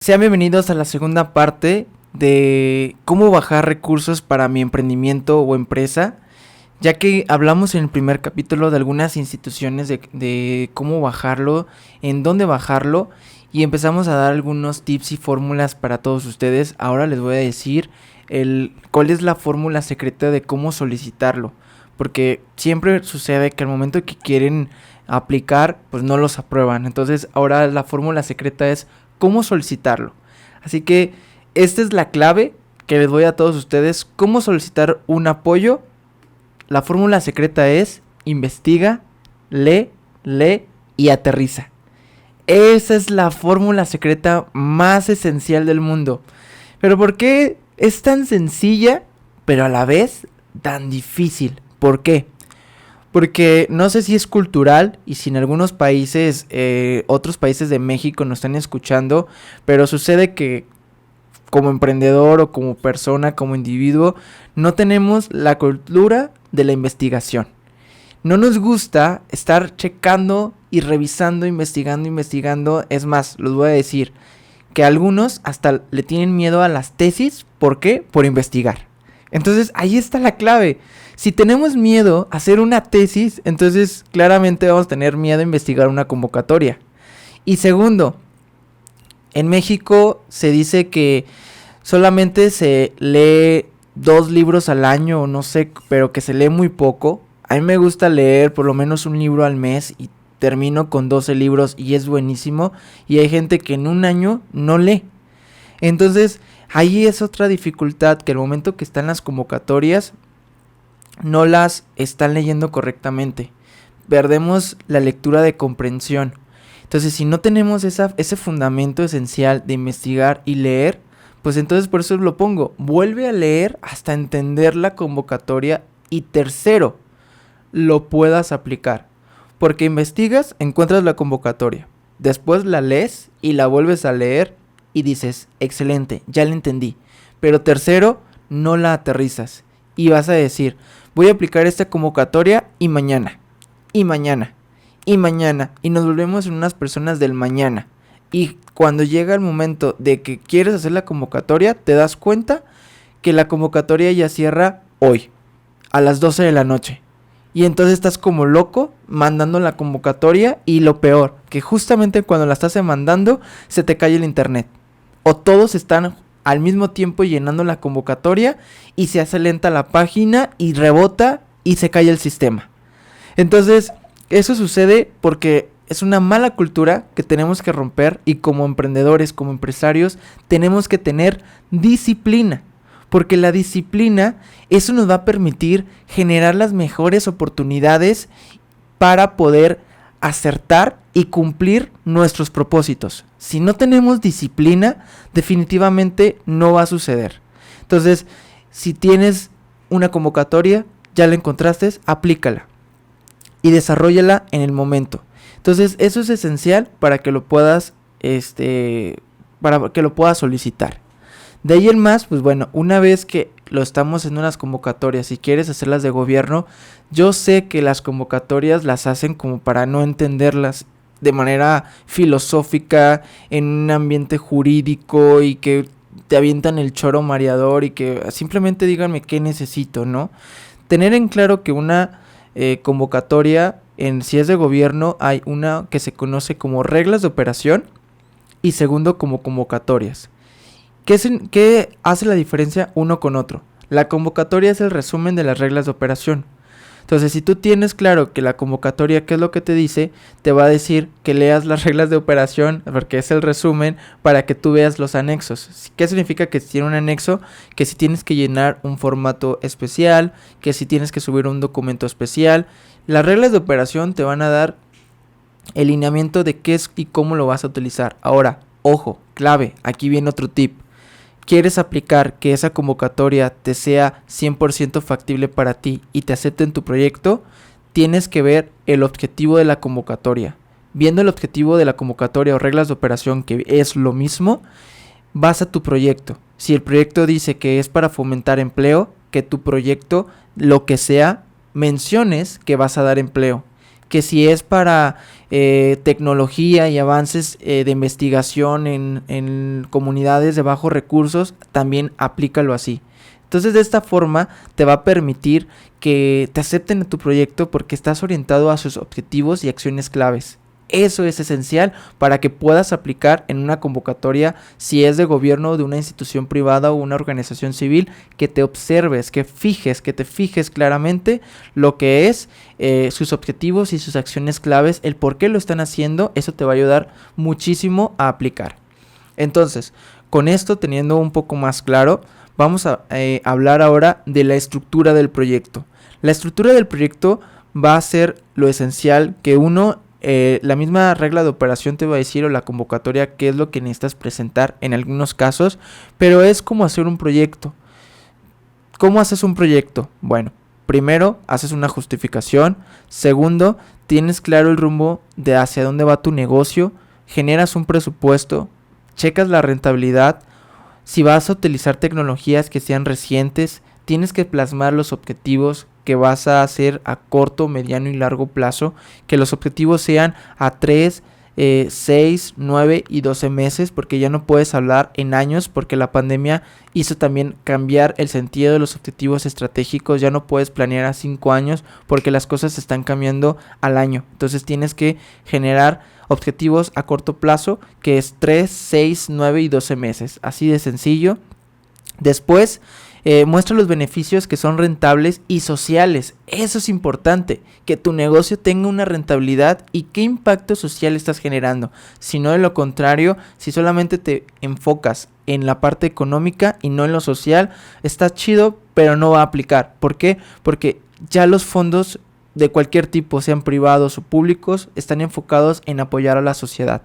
Sean bienvenidos a la segunda parte de cómo bajar recursos para mi emprendimiento o empresa, ya que hablamos en el primer capítulo de algunas instituciones de cómo bajarlo, en dónde bajarlo, y empezamos a dar algunos tips y fórmulas para todos ustedes. Ahora les voy a decir cuál es la fórmula secreta de cómo solicitarlo, porque siempre sucede que al momento que quieren aplicar, pues no los aprueban. Entonces ahora la fórmula secreta es cómo solicitarlo. Así que esta es la clave que les doy a todos ustedes. Cómo solicitar un apoyo. La fórmula secreta es investiga, lee y aterriza. Esa es la fórmula secreta más esencial del mundo. Pero ¿por qué es tan sencilla, pero a la vez tan difícil? ¿Por qué? Porque no sé si es cultural y si en algunos países, otros países de México nos están escuchando, pero sucede que como emprendedor o como persona, como individuo, no tenemos la cultura de la investigación. No nos gusta estar checando y revisando, investigando. Es más, les voy a decir que algunos hasta le tienen miedo a las tesis. ¿Por qué? Por investigar. Entonces ahí está la clave. Si tenemos miedo a hacer una tesis, entonces claramente vamos a tener miedo a investigar una convocatoria. Y segundo, en México se dice que solamente se lee 2 libros al año, o no sé, pero que se lee muy poco. A mí me gusta leer por lo menos un libro al mes y termino con 12 libros y es buenísimo. Y hay gente que en un año no lee. Entonces ahí es otra dificultad, que al momento que están las convocatorias no las están leyendo correctamente. Perdemos la lectura de comprensión. Entonces si no tenemos ese fundamento esencial de investigar y leer, pues entonces por eso lo pongo. Vuelve a leer hasta entender la convocatoria y tercero, lo puedas aplicar. Porque investigas, encuentras la convocatoria. Después la lees y la vuelves a leer y dices, excelente, ya la entendí. Pero tercero, no la aterrizas. Y vas a decir, voy a aplicar esta convocatoria y mañana. Y mañana. Y mañana. Y nos volvemos en unas personas del mañana. Y cuando llega el momento de que quieres hacer la convocatoria, te das cuenta que la convocatoria ya cierra hoy, a las 12 de la noche. Y entonces estás como loco mandando la convocatoria y lo peor, que justamente cuando la estás mandando se te cae el internet. O todos están al mismo tiempo llenando la convocatoria y se hace lenta la página y rebota y se cae el sistema. Entonces eso sucede porque es una mala cultura que tenemos que romper, y como emprendedores, como empresarios, tenemos que tener disciplina. Porque la disciplina, eso nos va a permitir generar las mejores oportunidades para poder acertar y cumplir nuestros propósitos. Si no tenemos disciplina, definitivamente no va a suceder. Entonces, si tienes una convocatoria, ya la encontraste, aplícala y desarróllala en el momento. Entonces, eso es esencial para que lo puedas, solicitar. De ahí en más, pues bueno, una vez que lo estamos en unas convocatorias, si quieres hacerlas de gobierno, yo sé que las convocatorias las hacen como para no entenderlas de manera filosófica, en un ambiente jurídico, y que te avientan el choro mareador y que simplemente díganme qué necesito, ¿no? Tener en claro que una convocatoria, si es de gobierno, hay una que se conoce como reglas de operación y segundo como convocatorias. ¿Qué hace la diferencia uno con otro? La convocatoria es el resumen de las reglas de operación. Entonces, si tú tienes claro que la convocatoria, ¿qué es lo que te dice? Te va a decir que leas las reglas de operación, porque es el resumen, para que tú veas los anexos. ¿Qué significa que tiene un anexo? Que si tienes que llenar un formato especial, que si tienes que subir un documento especial. Las reglas de operación te van a dar el lineamiento de qué es y cómo lo vas a utilizar. Ahora, ojo, clave, aquí viene otro tip. ¿Quieres aplicar que esa convocatoria te sea 100% factible para ti y te acepten tu proyecto? Tienes que ver el objetivo de la convocatoria. Viendo el objetivo de la convocatoria o reglas de operación, que es lo mismo, vas a tu proyecto. Si el proyecto dice que es para fomentar empleo, que tu proyecto, lo que sea, menciones que vas a dar empleo. que si es para tecnología y avances de investigación en comunidades de bajos recursos, también aplícalo así. Entonces de esta forma te va a permitir que te acepten en tu proyecto porque estás orientado a sus objetivos y acciones claves. Eso es esencial para que puedas aplicar en una convocatoria, si es de gobierno, de una institución privada o una organización civil, que te observes, que te fijes claramente lo que es sus objetivos y sus acciones claves, el por qué lo están haciendo. Eso te va a ayudar muchísimo a aplicar. Entonces, con esto teniendo un poco más claro, vamos a hablar ahora de la estructura del proyecto. La estructura del proyecto va a ser lo esencial que la misma regla de operación te va a decir, o la convocatoria, qué es lo que necesitas presentar en algunos casos, pero es como hacer un proyecto. ¿Cómo haces un proyecto? Bueno, primero haces una justificación, segundo, tienes claro el rumbo de hacia dónde va tu negocio, generas un presupuesto, checas la rentabilidad, si vas a utilizar tecnologías que sean recientes, tienes que plasmar los objetivos que vas a hacer a corto, mediano y largo plazo, que los objetivos sean a 3, 6, 9 y 12 meses, porque ya no puedes hablar en años, porque la pandemia hizo también cambiar el sentido de los objetivos estratégicos. Ya no puedes planear a 5 años porque las cosas están cambiando al año. Entonces tienes que generar objetivos a corto plazo, que es 3, 6, 9 y 12 meses, así de sencillo. Después muestra los beneficios que son rentables y sociales. Eso es importante, que tu negocio tenga una rentabilidad y qué impacto social estás generando. Si no, de lo contrario, si solamente te enfocas en la parte económica y no en lo social, está chido, pero no va a aplicar. ¿Por qué? Porque ya los fondos de cualquier tipo, sean privados o públicos, están enfocados en apoyar a la sociedad.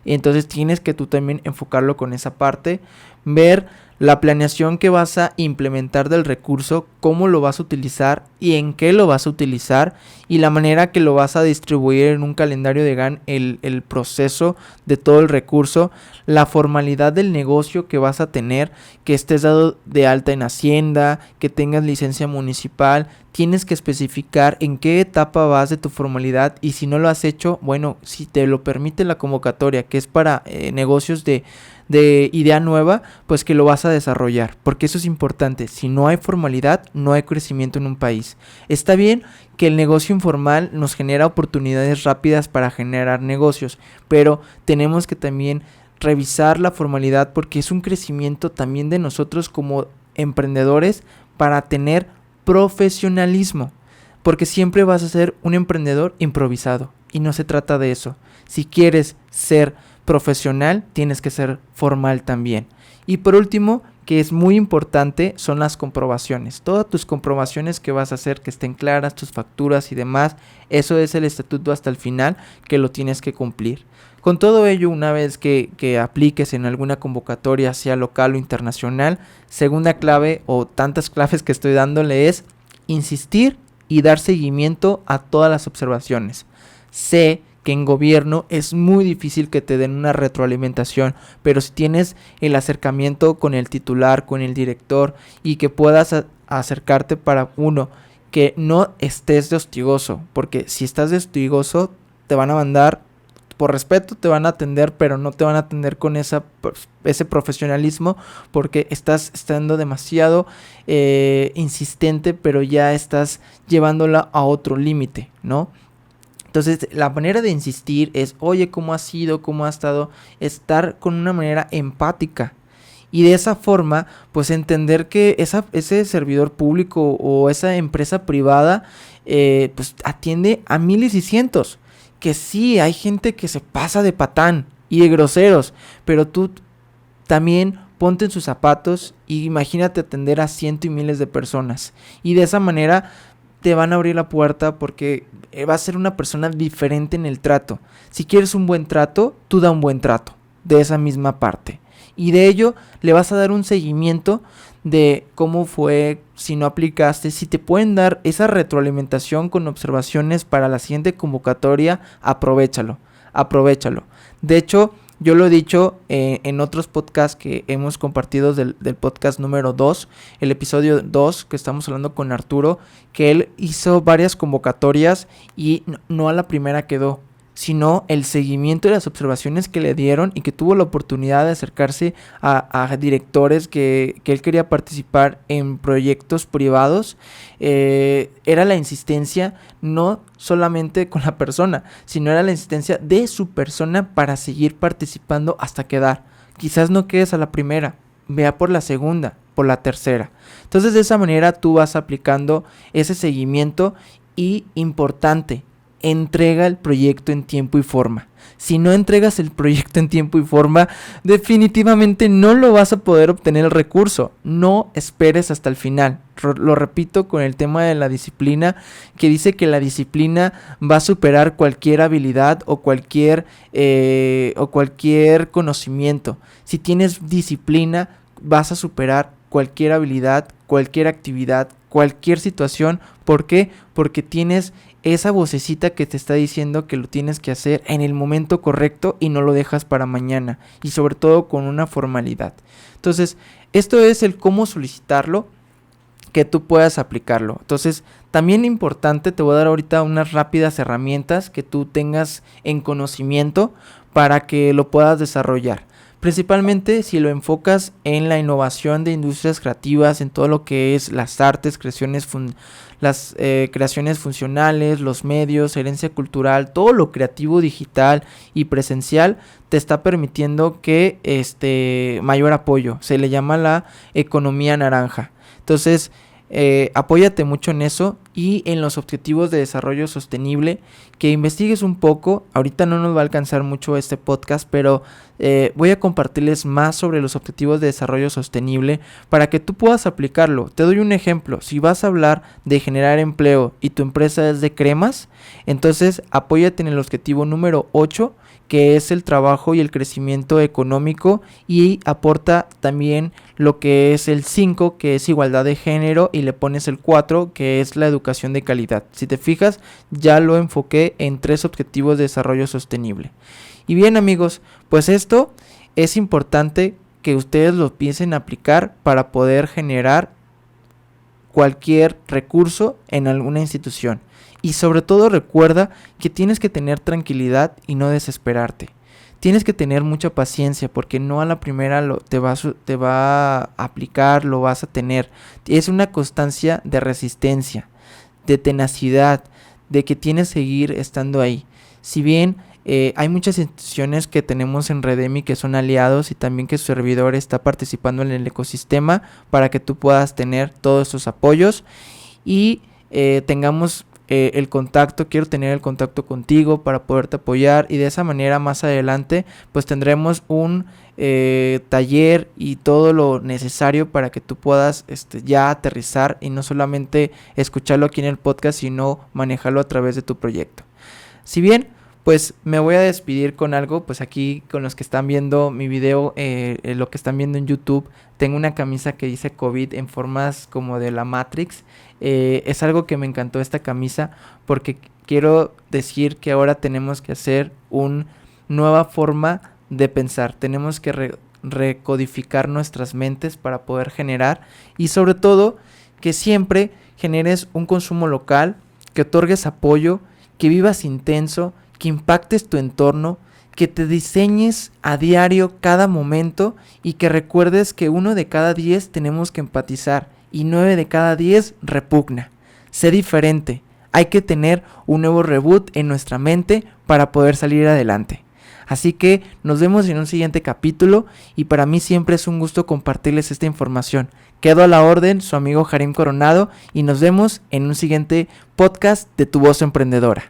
Y entonces tienes que tú también enfocarlo con esa parte, ver la planeación que vas a implementar del recurso, cómo lo vas a utilizar y en qué lo vas a utilizar, y la manera que lo vas a distribuir en un calendario de Gantt, el proceso de todo el recurso, la formalidad del negocio que vas a tener, que estés dado de alta en Hacienda, que tengas licencia municipal. Tienes que especificar en qué etapa vas de tu formalidad, y si no lo has hecho, bueno, si te lo permite la convocatoria, que es para negocios de idea nueva, pues que lo vas a desarrollar, porque eso es importante. Si no hay formalidad, no hay crecimiento en un país. Está bien que el negocio informal nos genera oportunidades rápidas para generar negocios, pero tenemos que también revisar la formalidad, porque es un crecimiento también de nosotros como emprendedores para tener profesionalismo, porque siempre vas a ser un emprendedor improvisado y no se trata de eso. Si quieres ser profesional, tienes que ser formal también. Y por último, que es muy importante, son las comprobaciones. Todas tus comprobaciones que vas a hacer, que estén claras, tus facturas y demás, eso es el estatuto hasta el final, que lo tienes que cumplir. Con todo ello, una vez que apliques en alguna convocatoria, sea local o internacional, segunda clave, o tantas claves que estoy dándole, es insistir y dar seguimiento a todas las observaciones. Sé que en gobierno es muy difícil que te den una retroalimentación, pero si tienes el acercamiento con el titular, con el director, y que puedas acercarte para que no estés de hostigoso, porque si estás de hostigoso te van a mandar, por respeto te van a atender, pero no te van a atender con ese profesionalismo, porque estás estando demasiado insistente, pero ya estás llevándola a otro límite, ¿no? Entonces, la manera de insistir es, oye, ¿cómo ha sido? ¿Cómo ha estado? Estar con una manera empática. Y de esa forma, pues entender que ese servidor público o esa empresa privada, pues atiende a miles y cientos. Que sí, hay gente que se pasa de patán y de groseros, pero tú también ponte en sus zapatos y imagínate atender a cientos y miles de personas. Y de esa manera te van a abrir la puerta, porque va a ser una persona diferente en el trato. Si quieres un buen trato, tú da un buen trato de esa misma parte. Y de ello le vas a dar un seguimiento de cómo fue, si no aplicaste, si te pueden dar esa retroalimentación con observaciones para la siguiente convocatoria, aprovéchalo. De hecho, Yo lo he dicho en otros podcasts que hemos compartido del podcast número 2, el episodio 2, que estamos hablando con Arturo, que él hizo varias convocatorias y no a la primera quedó, sino el seguimiento y las observaciones que le dieron y que tuvo la oportunidad de acercarse a directores que él quería participar en proyectos privados. Era la insistencia no solamente con la persona, sino era la insistencia de su persona para seguir participando hasta quedar. Quizás no quedes a la primera, vea por la segunda, por la tercera. Entonces de esa manera tú vas aplicando ese seguimiento y importante, entrega el proyecto en tiempo y forma. Si no entregas el proyecto en tiempo y forma, definitivamente no lo vas a poder obtener el recurso. No esperes hasta el final. Lo repito con el tema de la disciplina, que dice que la disciplina va a superar cualquier habilidad o cualquier conocimiento. Si tienes disciplina, vas a superar cualquier habilidad, cualquier actividad, cualquier situación. ¿Por qué? Porque tienes esa vocecita que te está diciendo que lo tienes que hacer en el momento correcto y no lo dejas para mañana, y sobre todo con una formalidad. Entonces, esto es el cómo solicitarlo, que tú puedas aplicarlo. Entonces, también importante, te voy a dar ahorita unas rápidas herramientas que tú tengas en conocimiento para que lo puedas desarrollar. Principalmente si lo enfocas en la innovación de industrias creativas, en todo lo que es las artes, creaciones funcionales, los medios, herencia cultural, todo lo creativo, digital y presencial te está permitiendo que mayor apoyo. Se le llama la economía naranja. Entonces, apóyate mucho en eso y en los objetivos de desarrollo sostenible, que investigues un poco. Ahorita no nos va a alcanzar mucho este podcast, pero voy a compartirles más sobre los objetivos de desarrollo sostenible para que tú puedas aplicarlo. Te doy un ejemplo: si vas a hablar de generar empleo y tu empresa es de cremas, entonces apóyate en el objetivo número 8, que es el trabajo y el crecimiento económico, y aporta también lo que es el 5, que es igualdad de género, y le pones el 4, que es la educación de calidad. Si te fijas, ya lo enfoqué en 3 objetivos de desarrollo sostenible. Y bien, amigos, pues esto es importante que ustedes lo piensen aplicar para poder generar cualquier recurso en alguna institución. Y sobre todo recuerda que tienes que tener tranquilidad y no desesperarte. Tienes que tener mucha paciencia, porque no a la primera te va a aplicar, lo vas a tener. Es una constancia de resistencia, de tenacidad, de que tienes que seguir estando ahí. Si bien hay muchas instituciones que tenemos en Redemi que son aliados, y también que su servidor está participando en el ecosistema para que tú puedas tener todos estos apoyos y tengamos el contacto. Quiero tener el contacto contigo para poderte apoyar, y de esa manera más adelante pues tendremos un taller y todo lo necesario para que tú puedas ya aterrizar y no solamente escucharlo aquí en el podcast, sino manejarlo a través de tu proyecto. Si bien pues me voy a despedir con algo, pues aquí con los que están viendo mi video, lo que están viendo en YouTube, tengo una camisa que dice COVID en formas como de la Matrix. Es algo que me encantó esta camisa, porque quiero decir que ahora tenemos que hacer una nueva forma de pensar. Tenemos que recodificar nuestras mentes para poder generar, y sobre todo que siempre generes un consumo local, que otorgues apoyo, que vivas intenso, que impactes tu entorno, que te diseñes a diario cada momento, y que recuerdes que 1 de cada 10 tenemos que empatizar y 9 de cada 10 repugna. Sé diferente. Hay que tener un nuevo reboot en nuestra mente para poder salir adelante. Así que nos vemos en un siguiente capítulo, y para mí siempre es un gusto compartirles esta información. Quedo a la orden, su amigo Harim Coronado, y nos vemos en un siguiente podcast de Tu Voz Emprendedora.